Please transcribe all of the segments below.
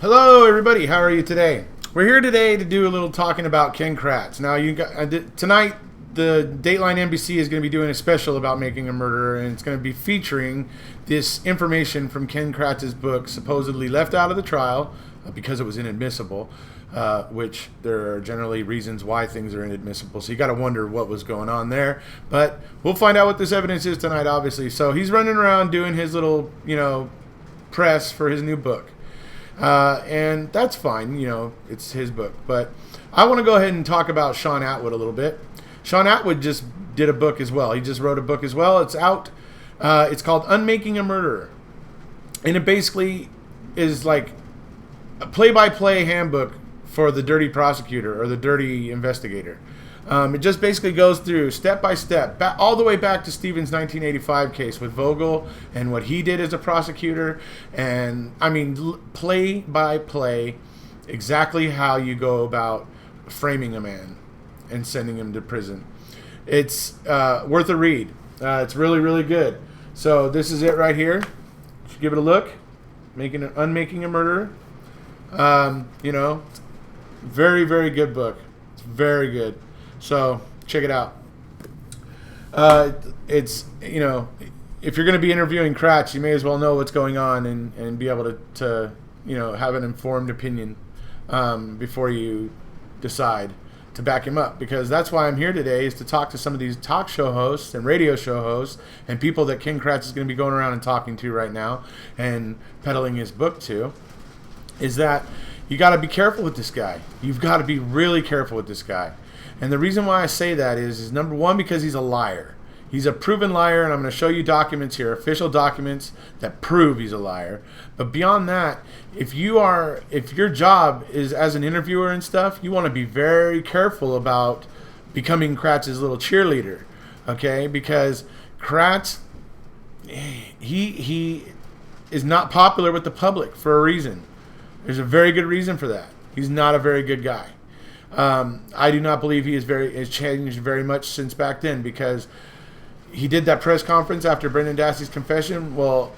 Hello, everybody. How are you today? We're here today to do a little talking about Ken Kratz. Now, tonight, the Dateline NBC is going to be doing a special about Making a Murderer, and it's going to be featuring this information from Ken Kratz's book, supposedly left out of the trial because it was inadmissible, which there are generally reasons why things are inadmissible. So you got to wonder what was going on there. But we'll find out what this evidence is tonight, obviously. So he's running around doing his little, press for his new book. And that's fine, it's his book. But I want to go ahead and talk about Shawn Attwood a little bit. Shawn Attwood just did a book as well. He just wrote a book as well. It's out. It's called Unmaking a Murderer. And it basically is like a play-by-play handbook for the dirty prosecutor or the dirty investigator. It just basically goes through step by step, all the way back to Stevens' 1985 case with Vogel and what he did as a prosecutor. And, play by play, exactly how you go about framing a man and sending him to prison. It's worth a read. It's really, really good. So this is it right here. You should give it a look. Unmaking a Murderer. Very, very good book. It's very good. So check it out. It's, if you're going to be interviewing Kratz, you may as well know what's going on and be able to have an informed opinion before you decide to back him up. Because that's why I'm here today, is to talk to some of these talk show hosts and radio show hosts and people that Ken Kratz is going to be going around and talking to right now and peddling his book to, is that you got to be careful with this guy. You've got to be really careful with this guy. And the reason why I say that is number one, because he's a liar. He's a proven liar, and I'm going to show you documents here, official documents that prove he's a liar. But beyond that, if your job is as an interviewer and stuff, you want to be very careful about becoming Kratz's little cheerleader, okay? Because Kratz, he is not popular with the public for a reason. There's a very good reason for that. He's not a very good guy. I do not believe he has changed very much since back then, because he did that press conference after Brendan Dassey's confession. Well,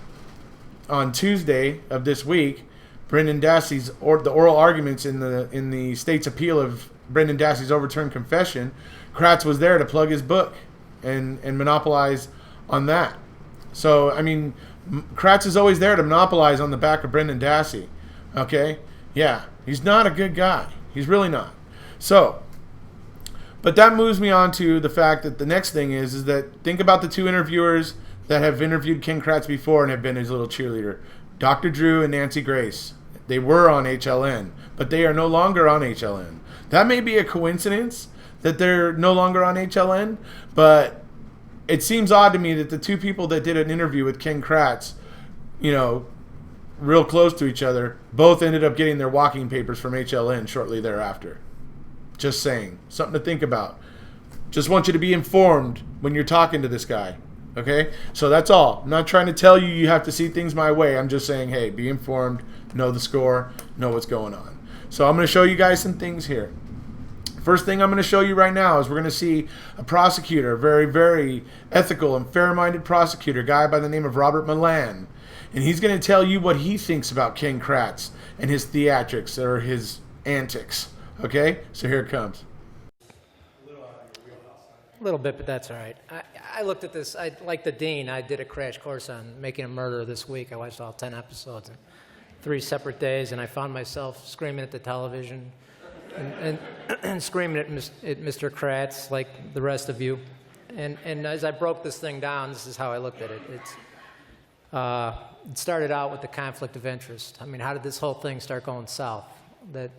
on Tuesday of this week, Brendan Dassey's the oral arguments in the state's appeal of Brendan Dassey's overturned confession, Kratz was there to plug his book and monopolize on that. So Kratz is always there to monopolize on the back of Brendan Dassey. Okay, yeah, he's not a good guy. He's really not. So, but that moves me on to the fact that the next thing is that think about the two interviewers that have interviewed Ken Kratz before and have been his little cheerleader. Dr. Drew and Nancy Grace. They were on HLN, but they are no longer on HLN. That may be a coincidence that they're no longer on HLN, but it seems odd to me that the two people that did an interview with Ken Kratz, real close to each other, both ended up getting their walking papers from HLN shortly thereafter. Just saying. Something to think about. Just want you to be informed when you're talking to this guy. Okay? So that's all. I'm not trying to tell you have to see things my way. I'm just saying, hey, be informed, know the score, know what's going on. So I'm going to show you guys some things here. First thing I'm going to show you right now is we're going to see a prosecutor, a very, very ethical and fair-minded prosecutor, a guy by the name of Robert Milan. And he's going to tell you what he thinks about Ken Kratz and his theatrics or his antics. Okay? So here it comes. A little bit, but that's all right. I looked at this. Like the dean, I did a crash course on Making a Murderer this week. I watched all 10 episodes in 3 separate days, and I found myself screaming at the television and screaming at Mr. Kratz like the rest of you. And as I broke this thing down, this is how I looked at it. It started out with the conflict of interest. How did this whole thing start going south? That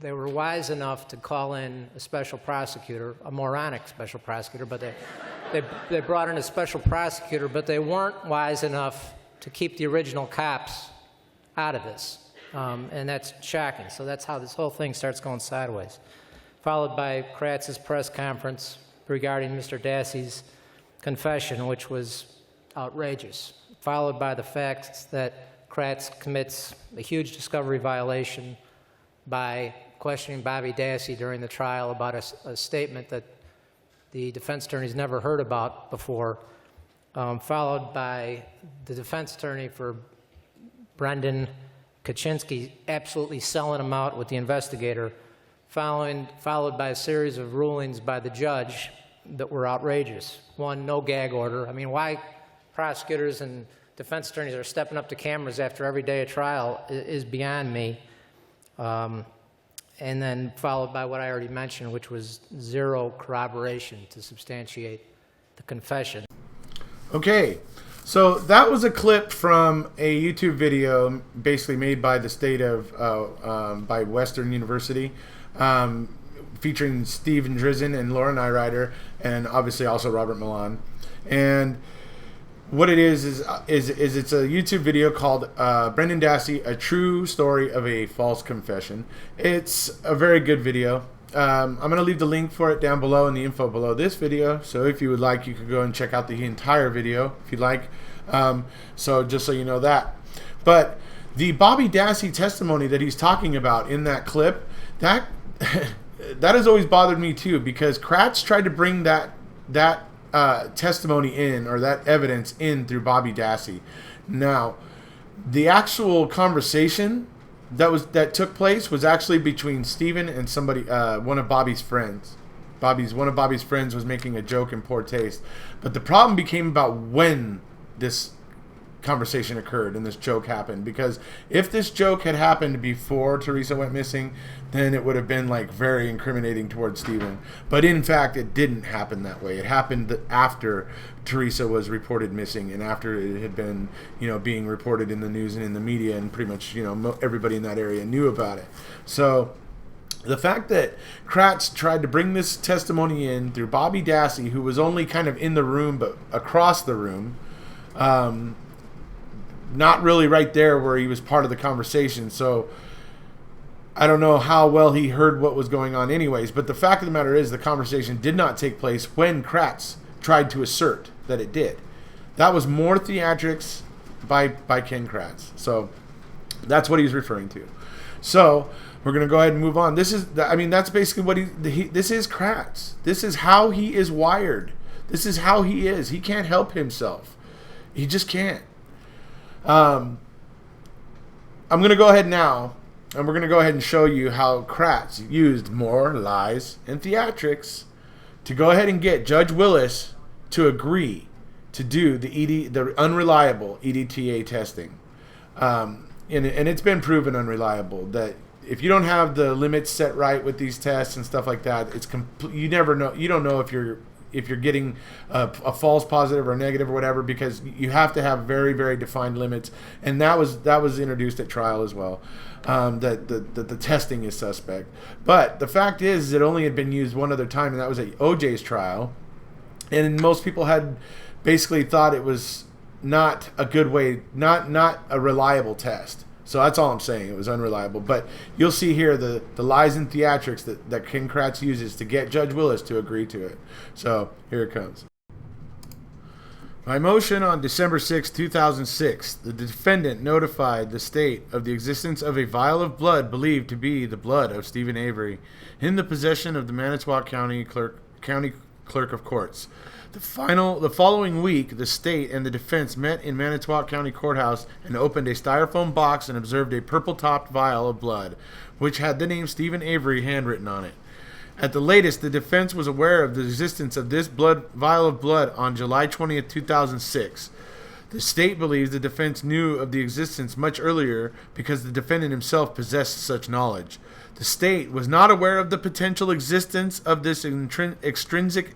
they were wise enough to call in a special prosecutor, a moronic special prosecutor, but they brought in a special prosecutor, but they weren't wise enough to keep the original cops out of this. And that's shocking. So that's how this whole thing starts going sideways. Followed by Kratz's press conference regarding Mr. Dassey's confession, which was outrageous. Followed by the fact that Kratz commits a huge discovery violation by questioning Bobby Dassey during the trial about a statement that the defense attorney's never heard about before, followed by the defense attorney for Brendan Kaczynski absolutely selling him out with the investigator, followed by a series of rulings by the judge that were outrageous. One, no gag order. I mean, why prosecutors and defense attorneys are stepping up to cameras after every day of trial is beyond me. And then followed by what I already mentioned, which was zero corroboration to substantiate the confession. Okay, so that was a clip from a YouTube video basically made by the state of, by Western University, featuring Stephen Drizin and Laura Nyrider, and obviously also Robert Milan. And what it is it's a YouTube video called Brendan Dassey, A True Story of a False Confession. It's a very good video. I'm going to leave the link for it down below in the info below this video. So if you would like, you could go and check out the entire video if you'd like. So just so you know that. But the Bobby Dassey testimony that he's talking about in that clip, that that has always bothered me too, because Kratz tried to bring that testimony in, or that evidence in, through Bobby Dassey. Now, the actual conversation that took place was actually between Stephen and somebody, one of Bobby's friends. One of Bobby's friends was making a joke in poor taste, but the problem became about when this conversation occurred and this joke happened. Because if this joke had happened before Teresa went missing, then it would have been like very incriminating towards Stephen. But in fact, it didn't happen that way. It happened after Teresa was reported missing, and after it had been, being reported in the news and in the media, and pretty much, everybody in that area knew about it. So the fact that Kratz tried to bring this testimony in through Bobby Dassey, who was only kind of in the room but across the room, not really right there where he was part of the conversation. So I don't know how well he heard what was going on anyways, but the fact of the matter is the conversation did not take place when Kratz tried to assert that it did. That was more theatrics by Ken Kratz. So that's what he's referring to. So we're going to go ahead and move on. That's basically what this is Kratz. This is how he is wired. This is how he is. He can't help himself. He just can't. I'm going to go ahead now, and we're going to go ahead and show you how Kratz used more lies and theatrics to go ahead and get Judge Willis to agree to do the unreliable EDTA testing. And it's been proven unreliable, that if you don't have the limits set right with these tests and stuff like that, you never know. You don't know if you're getting a false positive or negative or whatever, because you have to have very, very defined limits. And that was introduced at trial as well, that the testing is suspect. But the fact is, it only had been used one other time, and that was at OJ's trial. And most people had basically thought it was not a good way, not a reliable test. So that's all I'm saying. It was unreliable. But you'll see here the lies and theatrics that Ken Kratz uses to get Judge Willis to agree to it. So here it comes. By motion on December 6, 2006, the defendant notified the state of the existence of a vial of blood believed to be the blood of Steven Avery in the possession of the Manitowoc County Clerk of Courts. The following week, the state and the defense met in Manitowoc County Courthouse and opened a styrofoam box and observed a purple-topped vial of blood, which had the name Steven Avery handwritten on it. At the latest, the defense was aware of the existence of this vial of blood on July 20th, 2006. The state believes the defense knew of the existence much earlier because the defendant himself possessed such knowledge. The state was not aware of the potential existence of this extrinsic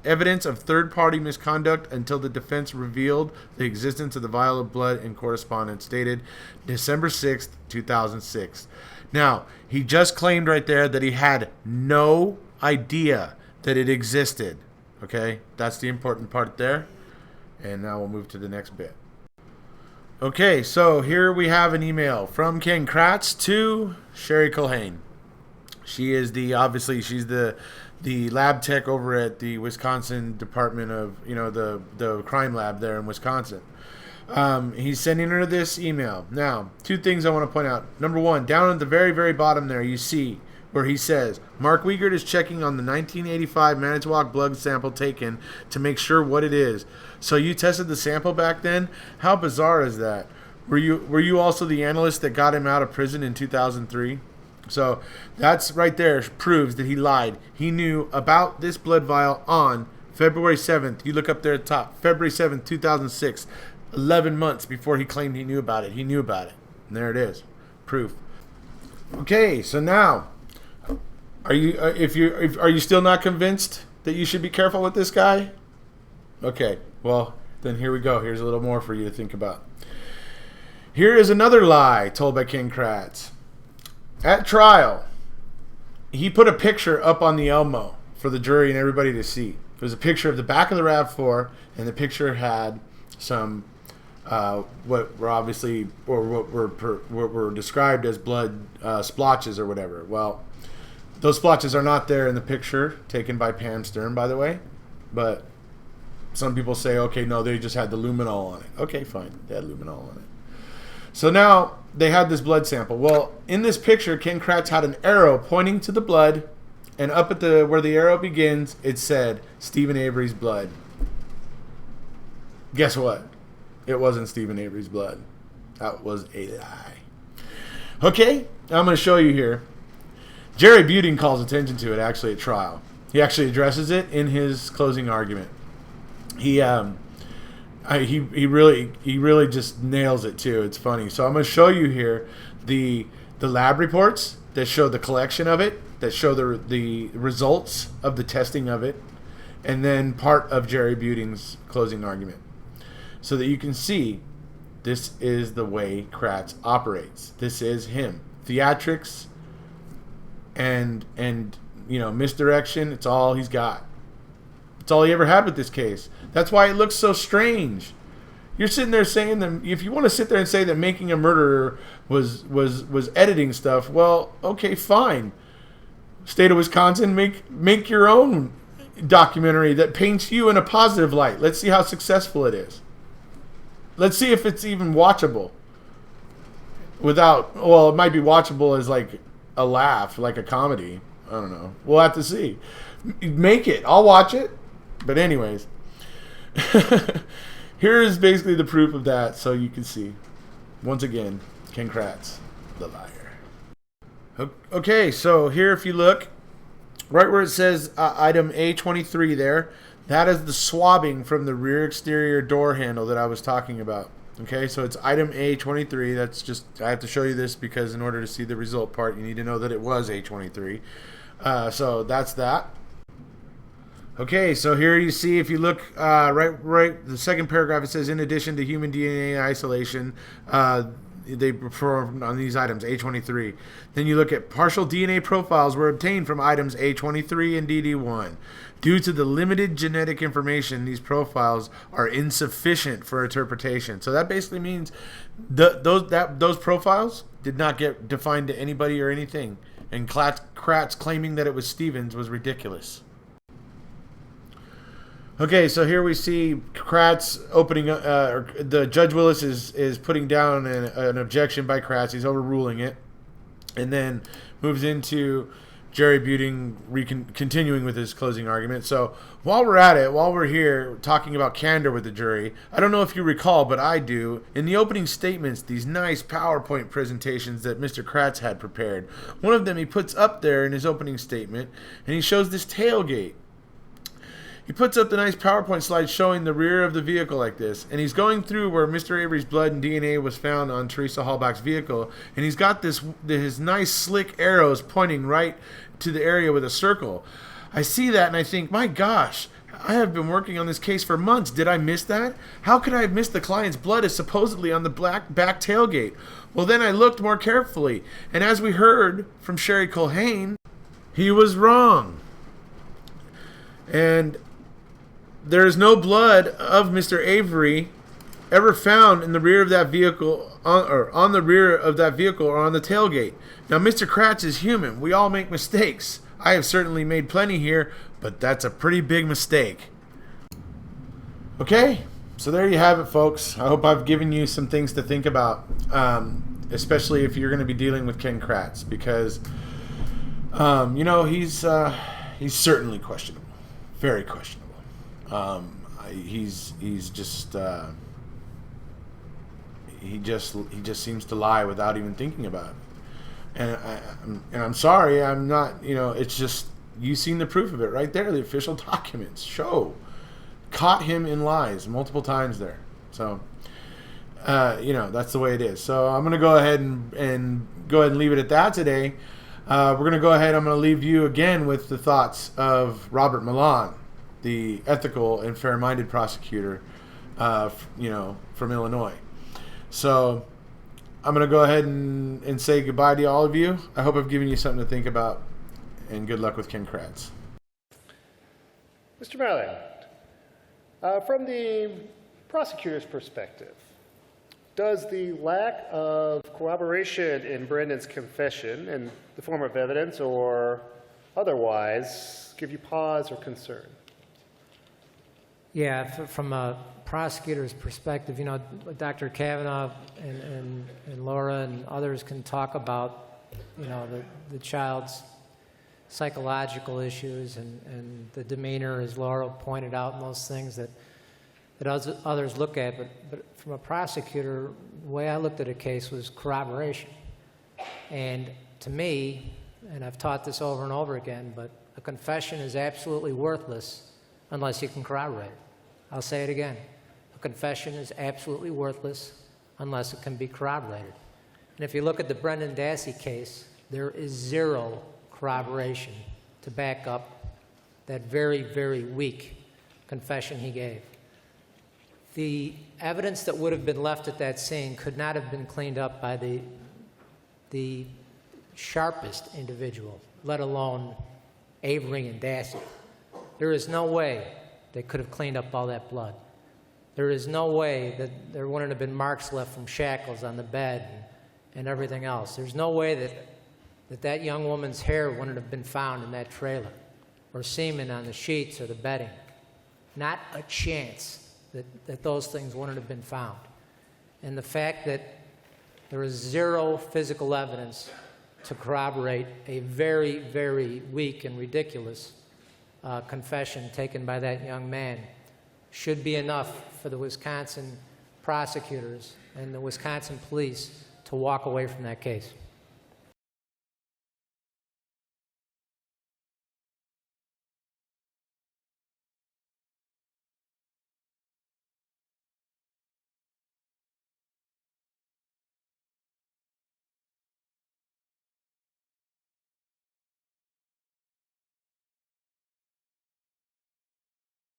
evidence of third-party misconduct until the defense revealed the existence of the vial of blood in correspondence dated December 6th, 2006. Now, he just claimed right there that he had no idea that it existed. Okay? That's the important part there. And now we'll move to the next bit. Okay, so here we have an email from Ken Kratz to Sherry Culhane. She's the lab tech over at the Wisconsin Department of, the crime lab there in Wisconsin. He's sending her this email. Now, two things I want to point out. Number one, down at the very, very bottom there, you see where he says, Mark Wiegert is checking on the 1985 Manitowoc blood sample taken to make sure what it is. So you tested the sample back then? How bizarre is that? Were you also the analyst that got him out of prison in 2003? So that's right there proves that he lied. He knew about this blood vial on February 7th. You look up there at the top, February 7th, 2006. 11 months before he claimed he knew about it. He knew about it. And there it is. Proof. Okay, so now are you still not convinced that you should be careful with this guy? Okay. Well, then here we go. Here's a little more for you to think about. Here is another lie told by Ken Kratz. At trial, he put a picture up on the Elmo for the jury and everybody to see. It was a sure of the back of the RAV4, and the picture had some what were described as blood splotches or whatever. Well, those splotches are not there in the picture taken by Pam Stern, by the way. But some people say, okay, no, they just had the luminol on it. Okay, fine, they had luminol on it. So now they had this blood sample. Well, in this picture, Ken Kratz had an arrow pointing to the blood, and up at where the arrow begins, it said Steven Avery's blood. Guess what? It wasn't Steven Avery's blood. That was a lie. Okay, I'm going to show you here. Jerry Buting calls attention to it actually at trial. He actually addresses it in his closing argument. He really just nails it too. It's funny. So I'm going to show you here the lab reports that show the collection of it, that show the results of the testing of it, and then part of Jerry Buting's closing argument, so that you can see this is the way Kratz operates. This is him. Theatrics and misdirection. It's all he's got. It's all he ever had with this case. That's why it looks so strange. You're sitting there saying that if you want to sit there and say that Making a Murderer was editing stuff, well, okay, fine. State of Wisconsin, make your own documentary that paints you in a positive light. Let's see how successful it is. Let's see if it's even watchable. It might be watchable as like a laugh, like a comedy. I don't know. We'll have to see. Make it. I'll watch it. But anyways, here is basically the proof of that, so you can see. Once again, Ken Kratz, the liar. Okay, so here if you look, right where it says item A23 there, that is the swabbing from the rear exterior door handle that I was talking about. Okay, so it's item A23. That's just, I have to show you this because in order to see the result part, you need to know that it was A23. So that's that. Okay, so here you see, if you look right, the second paragraph, it says, in addition to human DNA isolation, they performed on these items, A23. Then you look at partial DNA profiles were obtained from items A23 and DD1. Due to the limited genetic information, these profiles are insufficient for interpretation. So that basically means those profiles did not get defined to anybody or anything. And Kratz claiming that it was Stevens was ridiculous. Okay, so here we see Kratz opening. The Judge Willis is putting down an objection by Kratz. He's overruling it, and then moves into Jerry Buting continuing with his closing argument. So while we're at it, while we're here talking about candor with the jury, I don't know if you recall, but I do. In the opening statements, these nice PowerPoint presentations that Mr. Kratz had prepared, one of them he puts up there in his opening statement, and he shows this tailgate. He puts up the nice PowerPoint slide showing the rear of the vehicle like this, and he's going through where Mr. Avery's blood and DNA was found on Teresa Halbach's vehicle, and he's got his nice slick arrows pointing right to the area with a circle. I see that and I think, my gosh, I have been working on this case for months. Did I miss that? How could I have missed the client's blood is supposedly on the black back tailgate? Well, then I looked more carefully, and as we heard from Sherry Culhane, he was wrong. And there is no blood of Mr. Avery ever found in the rear of that vehicle, on the rear of that vehicle or on the tailgate. Now, Mr. Kratz is human. We all make mistakes. I have certainly made plenty here, but that's a pretty big mistake. Okay, so there you have it, folks. I hope I've given you some things to think about, especially if you're going to be dealing with Ken Kratz, because he's certainly questionable, very questionable. He's just he just seems to lie without even thinking about it. And I'm sorry, I'm not. It's just you've seen the proof of it right there. The official documents show caught him in lies multiple times there. So that's the way it is. So I'm gonna go ahead and leave it at that today. We're gonna go ahead. I'm gonna leave you again with the thoughts of Robert Milan, the ethical and fair-minded prosecutor, from Illinois. So I'm going to go ahead and say goodbye to all of you. I hope I've given you something to think about, and good luck with Ken Kratz. Mr. Marlin, from the prosecutor's perspective, does the lack of corroboration in Brendan's confession in the form of evidence or otherwise give you pause or concern? Yeah, from a prosecutor's perspective, Dr. Kavanaugh and Laura and others can talk about, the child's psychological issues and the demeanor, as Laura pointed out, and those things that others look at. But from a prosecutor, the way I looked at a case was corroboration. And to me, and I've taught this over and over again, but a confession is absolutely worthless unless you can corroborate it. I'll say it again. A confession is absolutely worthless unless it can be corroborated. And if you look at the Brendan Dassey case, there is zero corroboration to back up that very, very weak confession he gave. The evidence that would have been left at that scene could not have been cleaned up by the sharpest individual, let alone Avery and Dassey. There is no way they could have cleaned up all that blood. There is no way that there wouldn't have been marks left from shackles on the bed and everything else. There's no way that young woman's hair wouldn't have been found in that trailer, or semen on the sheets or the bedding. Not a chance that those things wouldn't have been found. And the fact that there is zero physical evidence to corroborate a very, very weak and ridiculous confession taken by that young man should be enough for the Wisconsin prosecutors and the Wisconsin police to walk away from that case.